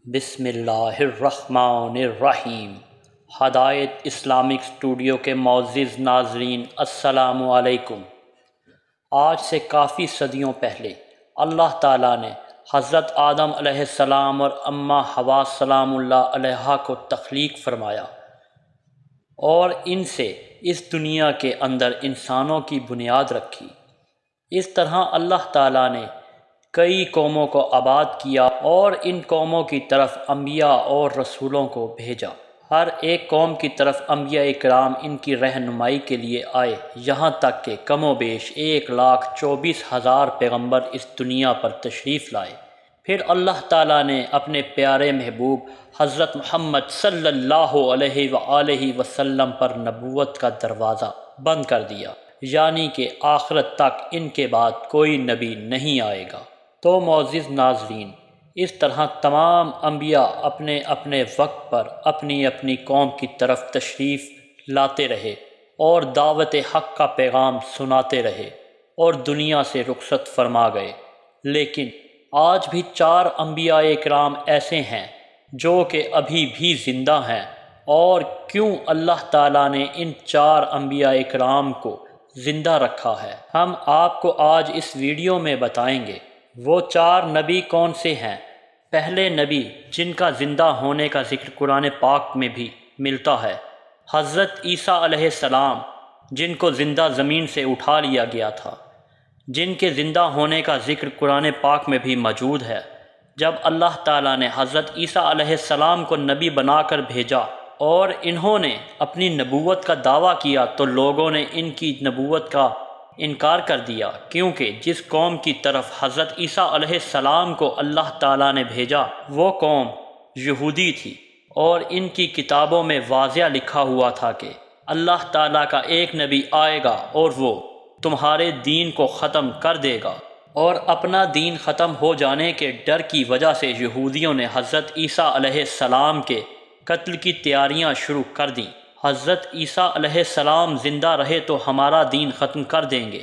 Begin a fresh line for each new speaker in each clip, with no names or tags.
بسم اللہ الرحمن الرحیم۔ ہدایت اسلامک اسٹوڈیو کے معزز ناظرین السلام علیکم۔ آج سے کافی صدیوں پہلے اللہ تعالیٰ نے حضرت آدم علیہ السلام اور اماں حوا سلام اللہ علیہا کو تخلیق فرمایا اور ان سے اس دنیا کے اندر انسانوں کی بنیاد رکھی۔ اس طرح اللہ تعالیٰ نے کئی قوموں کو آباد کیا اور ان قوموں کی طرف انبیاء اور رسولوں کو بھیجا۔ ہر ایک قوم کی طرف انبیاء کرام ان کی رہنمائی کے لیے آئے، یہاں تک کہ کم و بیش 1,24,000 پیغمبر اس دنیا پر تشریف لائے۔ پھر اللہ تعالیٰ نے اپنے پیارے محبوب حضرت محمد صلی اللہ علیہ وآلہ وسلم پر نبوت کا دروازہ بند کر دیا، یعنی کہ آخرت تک ان کے بعد کوئی نبی نہیں آئے گا۔ تو معزز ناظرین، اس طرح تمام انبیاء اپنے اپنے وقت پر اپنی اپنی قوم کی طرف تشریف لاتے رہے اور دعوت حق کا پیغام سناتے رہے اور دنیا سے رخصت فرما گئے۔ لیکن آج بھی 4 انبیاء کرام ایسے ہیں جو کہ ابھی بھی زندہ ہیں۔ اور کیوں اللہ تعالیٰ نے ان 4 انبیاء کرام کو زندہ رکھا ہے، ہم آپ کو آج اس ویڈیو میں بتائیں گے۔ وہ 4 نبی کون سے ہیں؟ پہلے نبی جن کا زندہ ہونے کا ذکر قرآن پاک میں بھی ملتا ہے، حضرت عیسیٰ علیہ السلام، جن کو زندہ زمین سے اٹھا لیا گیا تھا، جن کے زندہ ہونے کا ذکر قرآن پاک میں بھی موجود ہے۔ جب اللہ تعالیٰ نے حضرت عیسیٰ علیہ السلام کو نبی بنا کر بھیجا اور انہوں نے اپنی نبوت کا دعویٰ کیا تو لوگوں نے ان کی نبوت کا انکار کر دیا، کیونکہ جس قوم کی طرف حضرت عیسیٰ علیہ السلام کو اللہ تعالیٰ نے بھیجا وہ قوم یہودی تھی، اور ان کی کتابوں میں واضح لکھا ہوا تھا کہ اللہ تعالیٰ کا ایک نبی آئے گا اور وہ تمہارے دین کو ختم کر دے گا۔ اور اپنا دین ختم ہو جانے کے ڈر کی وجہ سے یہودیوں نے حضرت عیسیٰ علیہ السلام کے قتل کی تیاریاں شروع کر دیں۔ حضرت عیسیٰ علیہ السلام زندہ رہے تو ہمارا دین ختم کر دیں گے۔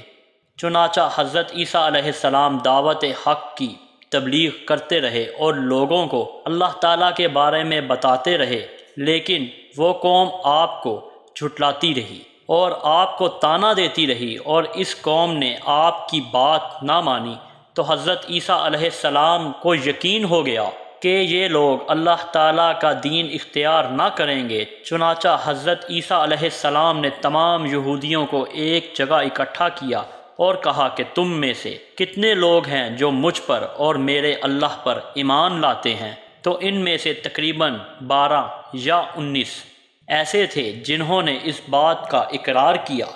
چنانچہ حضرت عیسیٰ علیہ السلام دعوت حق کی تبلیغ کرتے رہے اور لوگوں کو اللہ تعالیٰ کے بارے میں بتاتے رہے، لیکن وہ قوم آپ کو جھٹلاتی رہی اور آپ کو طعنہ دیتی رہی، اور اس قوم نے آپ کی بات نہ مانی تو حضرت عیسیٰ علیہ السلام کو یقین ہو گیا کہ یہ لوگ اللہ تعالیٰ کا دین اختیار نہ کریں گے۔ چنانچہ حضرت عیسیٰ علیہ السلام نے تمام یہودیوں کو ایک جگہ اکٹھا کیا اور کہا کہ تم میں سے کتنے لوگ ہیں جو مجھ پر اور میرے اللہ پر ایمان لاتے ہیں؟ تو ان میں سے تقریباً 12 یا 19 ایسے تھے جنہوں نے اس بات کا اقرار کیا۔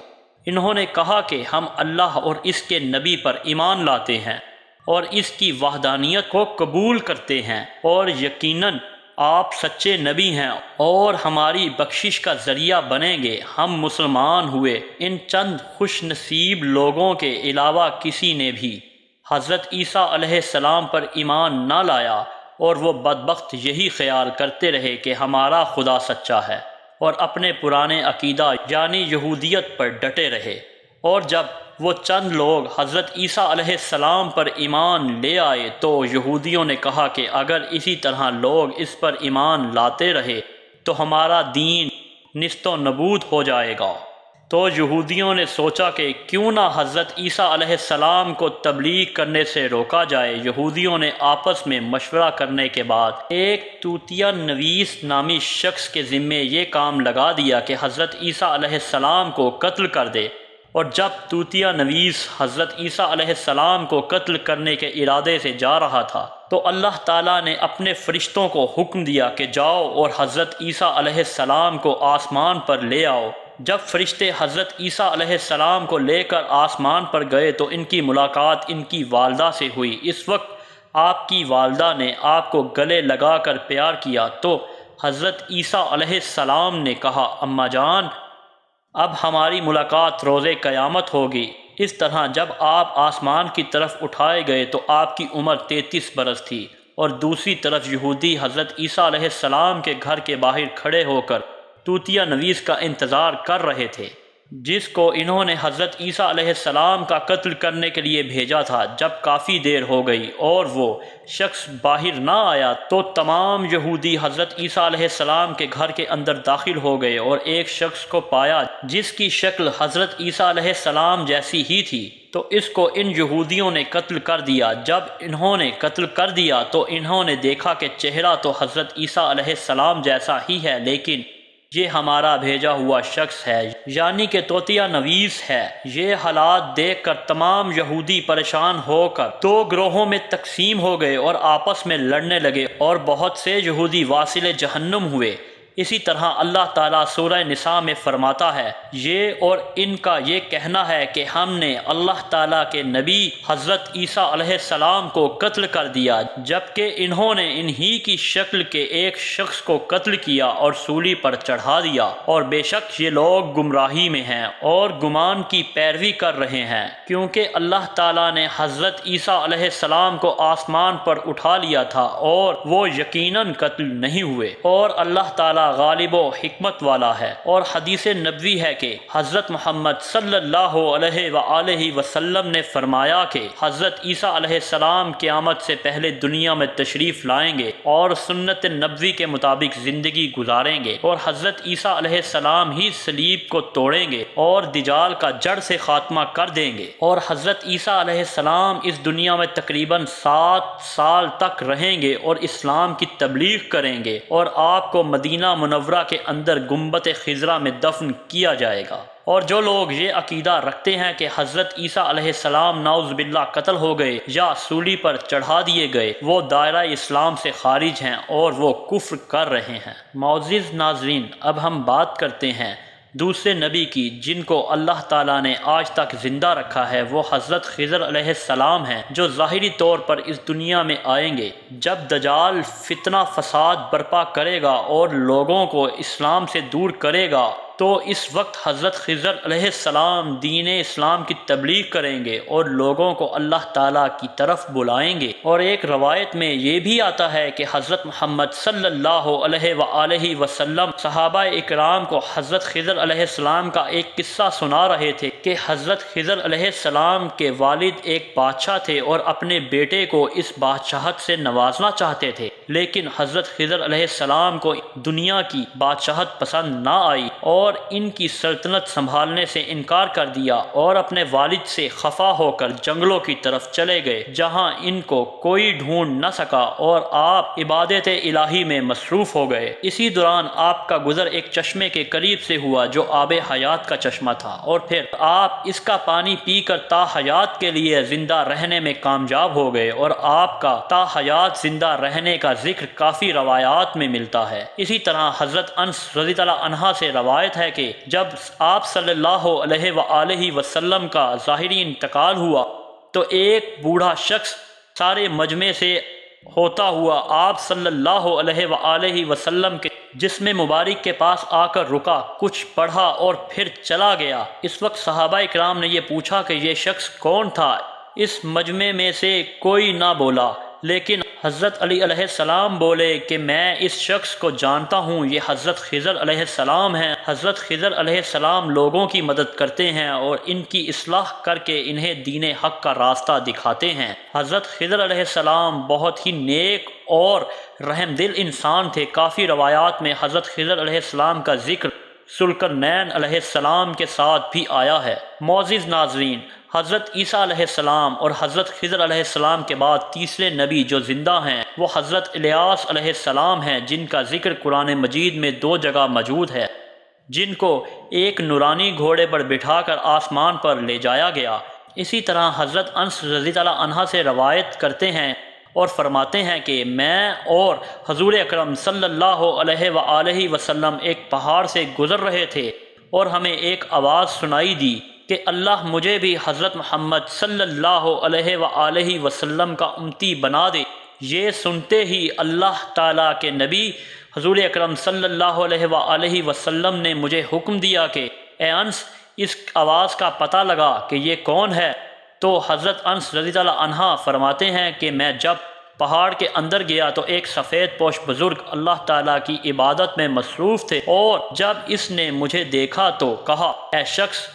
انہوں نے کہا کہ ہم اللہ اور اس کے نبی پر ایمان لاتے ہیں اور اس کی وحدانیت کو قبول کرتے ہیں، اور یقیناً آپ سچے نبی ہیں اور ہماری بخشش کا ذریعہ بنیں گے۔ ہم مسلمان ہوئے۔ ان چند خوش نصیب لوگوں کے علاوہ کسی نے بھی حضرت عیسیٰ علیہ السلام پر ایمان نہ لایا، اور وہ بدبخت یہی خیال کرتے رہے کہ ہمارا خدا سچا ہے، اور اپنے پرانے عقیدہ یعنی یہودیت پر ڈٹے رہے۔ اور جب وہ چند لوگ حضرت عیسیٰ علیہ السلام پر ایمان لے آئے تو یہودیوں نے کہا کہ اگر اسی طرح لوگ اس پر ایمان لاتے رہے تو ہمارا دین نیست و نابود ہو جائے گا۔ تو یہودیوں نے سوچا کہ کیوں نہ حضرت عیسیٰ علیہ السلام کو تبلیغ کرنے سے روکا جائے۔ یہودیوں نے آپس میں مشورہ کرنے کے بعد ایک توتیا نویس نامی شخص کے ذمے یہ کام لگا دیا کہ حضرت عیسیٰ علیہ السلام کو قتل کر دے۔ اور جب توتیا نویس حضرت عیسیٰ علیہ السلام کو قتل کرنے کے ارادے سے جا رہا تھا تو اللہ تعالیٰ نے اپنے فرشتوں کو حکم دیا کہ جاؤ اور حضرت عیسیٰ علیہ السلام کو آسمان پر لے آؤ۔ جب فرشتے حضرت عیسیٰ علیہ السلام کو لے کر آسمان پر گئے تو ان کی ملاقات ان کی والدہ سے ہوئی۔ اس وقت آپ کی والدہ نے آپ کو گلے لگا کر پیار کیا تو حضرت عیسیٰ علیہ السلام نے کہا، اماں جان، اب ہماری ملاقات روز قیامت ہوگی۔ اس طرح جب آپ آسمان کی طرف اٹھائے گئے تو آپ کی عمر 33 برس تھی، اور دوسری طرف یہودی حضرت عیسیٰ علیہ السلام کے گھر کے باہر کھڑے ہو کر توتیا نویس کا انتظار کر رہے تھے۔ جس کو انہوں نے حضرت عیسیٰ علیہ السلام کا قتل کرنے کے لیے بھیجا تھا۔ جب کافی دیر ہو گئی اور وہ شخص باہر نہ آیا تو تمام یہودی حضرت عیسیٰ علیہ السلام کے گھر کے اندر داخل ہو گئے اور ایک شخص کو پایا جس کی شکل حضرت عیسیٰ علیہ السلام جیسی ہی تھی، تو اس کو ان یہودیوں نے قتل کر دیا۔ جب انہوں نے قتل کر دیا تو انہوں نے دیکھا کہ چہرہ تو حضرت عیسیٰ علیہ السلام جیسا ہی ہے، لیکن یہ ہمارا بھیجا ہوا شخص ہے، یعنی کہ توطیہ نویس ہے۔ یہ حالات دیکھ کر تمام یہودی پریشان ہو کر دو گروہوں میں تقسیم ہو گئے اور آپس میں لڑنے لگے، اور بہت سے یہودی واصل جہنم ہوئے۔ اسی طرح اللہ تعالیٰ سورہ نساء میں فرماتا ہے، یہ اور ان کا یہ کہنا ہے کہ ہم نے اللہ تعالیٰ کے نبی حضرت عیسیٰ علیہ السلام کو قتل کر دیا، جبکہ انہوں نے انہی کی شکل کے ایک شخص کو قتل کیا اور سولی پر چڑھا دیا، اور بے شک یہ لوگ گمراہی میں ہیں اور گمان کی پیروی کر رہے ہیں، کیونکہ اللہ تعالیٰ نے حضرت عیسیٰ علیہ السلام کو آسمان پر اٹھا لیا تھا اور وہ یقیناً قتل نہیں ہوئے، اور اللہ تعالیٰ غالب و حکمت والا ہے۔ اور حدیث نبوی ہے کہ حضرت محمد صلی اللہ علیہ وآلہ وسلم نے فرمایا کہ حضرت عیسیٰ علیہ السلام قیامت سے پہلے دنیا میں تشریف لائیں گے اور سنت نبوی کے مطابق زندگی گزاریں گے، اور حضرت عیسیٰ علیہ السلام ہی صلیب کو توڑیں گے اور دجال کا جڑ سے خاتمہ کر دیں گے، اور حضرت عیسیٰ علیہ السلام اس دنیا میں تقریباً 7 سال تک رہیں گے اور اسلام کی تبلیغ کریں گے، اور آپ کو مدینہ منورہ کے اندر گنبد خضرا میں دفن کیا جائے گا۔ اور جو لوگ یہ عقیدہ رکھتے ہیں کہ حضرت عیسیٰ علیہ السلام نعوذ باللہ قتل ہو گئے یا سولی پر چڑھا دیے گئے، وہ دائرہ اسلام سے خارج ہیں اور وہ کفر کر رہے ہیں۔ معزز ناظرین، اب ہم بات کرتے ہیں دوسرے نبی کی جن کو اللہ تعالیٰ نے آج تک زندہ رکھا ہے۔ وہ حضرت خضر علیہ السلام ہیں، جو ظاہری طور پر اس دنیا میں آئیں گے جب دجال فتنہ فساد برپا کرے گا اور لوگوں کو اسلام سے دور کرے گا، تو اس وقت حضرت خضر علیہ السلام دین اسلام کی تبلیغ کریں گے اور لوگوں کو اللہ تعالیٰ کی طرف بلائیں گے۔ اور ایک روایت میں یہ بھی آتا ہے کہ حضرت محمد صلی اللہ علیہ وآلہ وسلم صحابہ اکرام کو حضرت خضر علیہ السلام کا ایک قصہ سنا رہے تھے کہ حضرت خضر علیہ السلام کے والد ایک بادشاہ تھے اور اپنے بیٹے کو اس بادشاہت سے نوازنا چاہتے تھے، لیکن حضرت خضر علیہ السلام کو دنیا کی بادشاہت پسند نہ آئی اور ان کی سلطنت سنبھالنے سے انکار کر دیا، اور اپنے والد سے خفا ہو کر جنگلوں کی طرف چلے گئے جہاں ان کو کوئی ڈھونڈ نہ سکا، اور آپ عبادت الہی میں مصروف ہو گئے۔ اسی دوران آپ کا گزر ایک چشمے کے قریب سے ہوا جو آب حیات کا چشمہ تھا، اور پھر آپ اس کا پانی پی کر تا حیات کے لیے زندہ رہنے میں کامیاب ہو گئے، اور آپ کا تا حیات زندہ رہنے کا ذکر کافی روایات میں ملتا ہے۔ اسی طرح حضرت انس رضی اللہ عنہ سے روایت ہے کہ جب آپ صلی اللہ علیہ وآلہ وسلم کا ظاہری انتقال ہوا تو ایک بوڑھا شخص سارے مجمع سے ہوتا ہوا آپ صلی اللہ علیہ وآلہ وسلم کے جسم مبارک کے پاس آ کر رکا، کچھ پڑھا اور پھر چلا گیا۔ اس وقت صحابہ اکرام نے یہ پوچھا کہ یہ شخص کون تھا؟ اس مجمع میں سے کوئی نہ بولا، لیکن حضرت علی علیہ السلام بولے کہ میں اس شخص کو جانتا ہوں، یہ حضرت خضر علیہ السلام ہیں۔ حضرت خضر علیہ السلام لوگوں کی مدد کرتے ہیں اور ان کی اصلاح کر کے انہیں دین حق کا راستہ دکھاتے ہیں۔ حضرت خضر علیہ السلام بہت ہی نیک اور رحم دل انسان تھے۔ کافی روایات میں حضرت خضر علیہ السلام کا ذکر ذوالقرنین علیہ السلام کے ساتھ بھی آیا ہے۔ معزز ناظرین، حضرت عیسیٰ علیہ السلام اور حضرت خضر علیہ السلام کے بعد تیسرے نبی جو زندہ ہیں وہ حضرت الیاس علیہ السلام ہیں، جن کا ذکر قرآن مجید میں 2 جگہ موجود ہے، جن کو ایک نورانی گھوڑے پر بٹھا کر آسمان پر لے جایا گیا۔ اسی طرح حضرت انس رضی اللہ عنہ سے روایت کرتے ہیں اور فرماتے ہیں کہ میں اور حضور اکرم صلی اللہ علیہ وآلہ وسلم ایک پہاڑ سے گزر رہے تھے اور ہمیں ایک آواز سنائی دی کہ اللہ مجھے بھی حضرت محمد صلی اللہ علیہ وآلہ وسلم کا امتی بنا دے۔ یہ سنتے ہی اللہ تعالیٰ کے نبی حضور اکرم صلی اللہ علیہ وآلہ وسلم نے مجھے حکم دیا کہ اے انس، اس آواز کا پتہ لگا کہ یہ کون ہے۔ تو حضرت انس رضی اللہ عنہ فرماتے ہیں کہ میں جب پہاڑ کے اندر گیا تو ایک سفید پوش بزرگ اللہ تعالیٰ کی عبادت میں مصروف تھے، اور جب اس نے مجھے دیکھا تو کہا، اے شخص،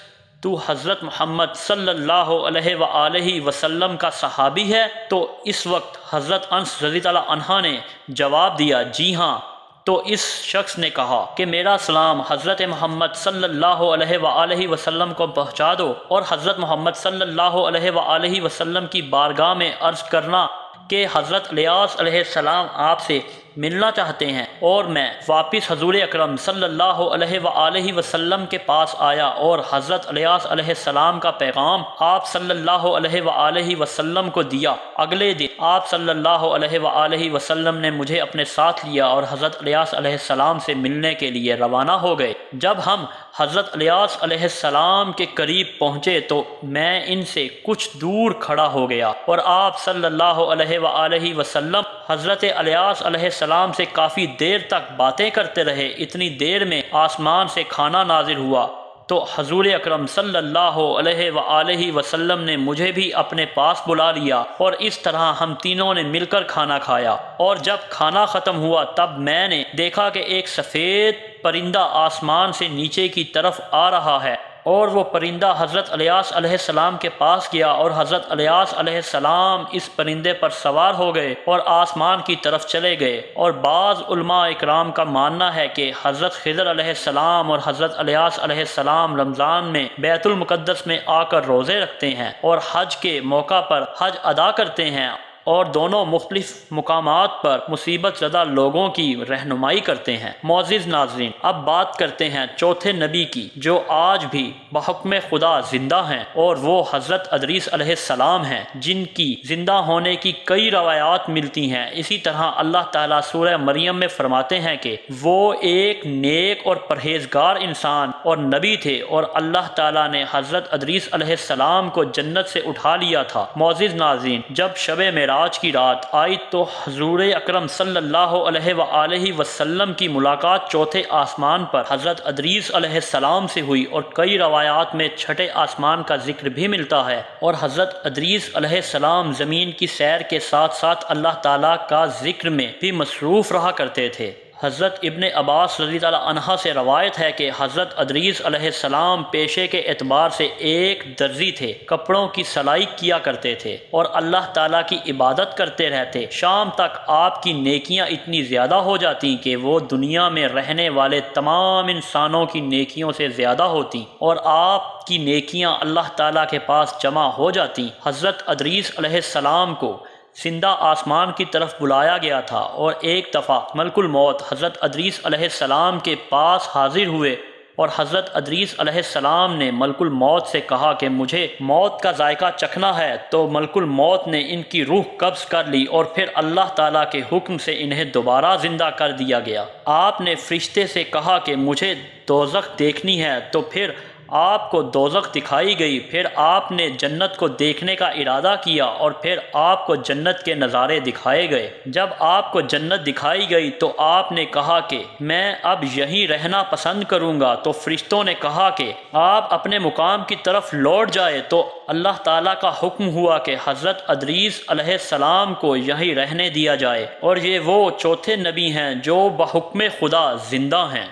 تو حضرت محمد صلی اللہ علیہ وآلہ وسلم کا صحابی ہے؟ تو اس وقت حضرت انس رضی اللہ عنہ نے جواب دیا، جی ہاں۔ تو اس شخص نے کہا کہ میرا سلام حضرت محمد صلی اللہ علیہ وآلہ وسلم کو پہنچا دو، اور حضرت محمد صلی اللہ علیہ وآلہ وسلم کی بارگاہ میں عرض کرنا کہ حضرت الیاس علیہ السلام آپ سے ملنا چاہتے ہیں۔ اور میں واپس حضور اکرم صلی اللہ علیہ وآلہ وسلم کے پاس آیا اور حضرت الیاس علیہ السلام کا پیغام آپ صلی اللہ علیہ وآلہ وسلم کو دیا۔ اگلے دن آپ صلی اللہ علیہ وآلہ وسلم نے مجھے اپنے ساتھ لیا اور حضرت الیاس علیہ السلام سے ملنے کے لیے روانہ ہو گئے۔ جب ہم حضرت الیاس علیہ السلام کے قریب پہنچے تو میں ان سے کچھ دور کھڑا ہو گیا، اور آپ صلی اللہ علیہ وآلہ وسلم حضرت الیاس علیہ السلام سے کافی دیر تک باتیں کرتے رہے۔ اتنی دیر میں آسمان سے کھانا نازل ہوا تو حضور اکرم صلی اللہ علیہ وآلہ وسلم نے مجھے بھی اپنے پاس بلا لیا، اور اس طرح ہم تینوں نے مل کر کھانا کھایا۔ اور جب کھانا ختم ہوا تب میں نے دیکھا کہ ایک سفید پرندہ آسمان سے نیچے کی طرف آ رہا ہے، اور وہ پرندہ حضرت الیاس علیہ السلام کے پاس گیا، اور حضرت الیاس علیہ السلام اس پرندے پر سوار ہو گئے اور آسمان کی طرف چلے گئے۔ اور بعض علماء اکرام کا ماننا ہے کہ حضرت خضر علیہ السلام اور حضرت الیاس علیہ السلام رمضان میں بیت المقدس میں آ کر روزے رکھتے ہیں اور حج کے موقع پر حج ادا کرتے ہیں، اور دونوں مختلف مقامات پر مصیبت زدہ لوگوں کی رہنمائی کرتے ہیں۔ معزز ناظرین، اب بات کرتے ہیں چوتھے نبی کی جو آج بھی بحکم خدا زندہ ہیں، اور وہ حضرت ادریس علیہ السلام ہیں، جن کی زندہ ہونے کی کئی روایات ملتی ہیں۔ اسی طرح اللہ تعالیٰ سورہ مریم میں فرماتے ہیں کہ وہ ایک نیک اور پرہیزگار انسان اور نبی تھے، اور اللہ تعالیٰ نے حضرت ادریس علیہ السلام کو جنت سے اٹھا لیا تھا۔ معزز ناظرین، جب شب معراج کی رات آئی تو حضور اکرم صلی اللہ علیہ وآلہ وسلم کی ملاقات چوتھے آسمان پر حضرت ادریس علیہ السلام سے ہوئی، اور کئی روایات میں چھٹے آسمان کا ذکر بھی ملتا ہے۔ اور حضرت ادریس علیہ السلام زمین کی سیر کے ساتھ ساتھ اللہ تعالیٰ کا ذکر میں بھی مصروف رہا کرتے تھے۔ حضرت ابن عباس رضی اللہ عنہ سے روایت ہے کہ حضرت ادریس علیہ السلام پیشے کے اعتبار سے ایک درزی تھے، کپڑوں کی سلائی کیا کرتے تھے اور اللہ تعالیٰ کی عبادت کرتے رہتے۔ شام تک آپ کی نیکیاں اتنی زیادہ ہو جاتیں کہ وہ دنیا میں رہنے والے تمام انسانوں کی نیکیوں سے زیادہ ہوتی، اور آپ کی نیکیاں اللہ تعالیٰ کے پاس جمع ہو جاتی۔ حضرت ادریس علیہ السلام کو زندہ آسمان کی طرف بلایا گیا تھا، اور ایک دفعہ ملک الموت حضرت ادریس علیہ السلام کے پاس حاضر ہوئے، اور حضرت ادریس علیہ السلام نے ملک الموت سے کہا کہ مجھے موت کا ذائقہ چکھنا ہے، تو ملک الموت نے ان کی روح قبض کر لی، اور پھر اللہ تعالیٰ کے حکم سے انہیں دوبارہ زندہ کر دیا گیا۔ آپ نے فرشتے سے کہا کہ مجھے دوزخ دیکھنی ہے، تو پھر آپ کو دوزخ دکھائی گئی۔ پھر آپ نے جنت کو دیکھنے کا ارادہ کیا، اور پھر آپ کو جنت کے نظارے دکھائے گئے۔ جب آپ کو جنت دکھائی گئی تو آپ نے کہا کہ میں اب یہیں رہنا پسند کروں گا، تو فرشتوں نے کہا کہ آپ اپنے مقام کی طرف لوٹ جائے، تو اللہ تعالیٰ کا حکم ہوا کہ حضرت ادریس علیہ السلام کو یہیں رہنے دیا جائے، اور یہ وہ چوتھے نبی ہیں جو بحکم خدا زندہ ہیں۔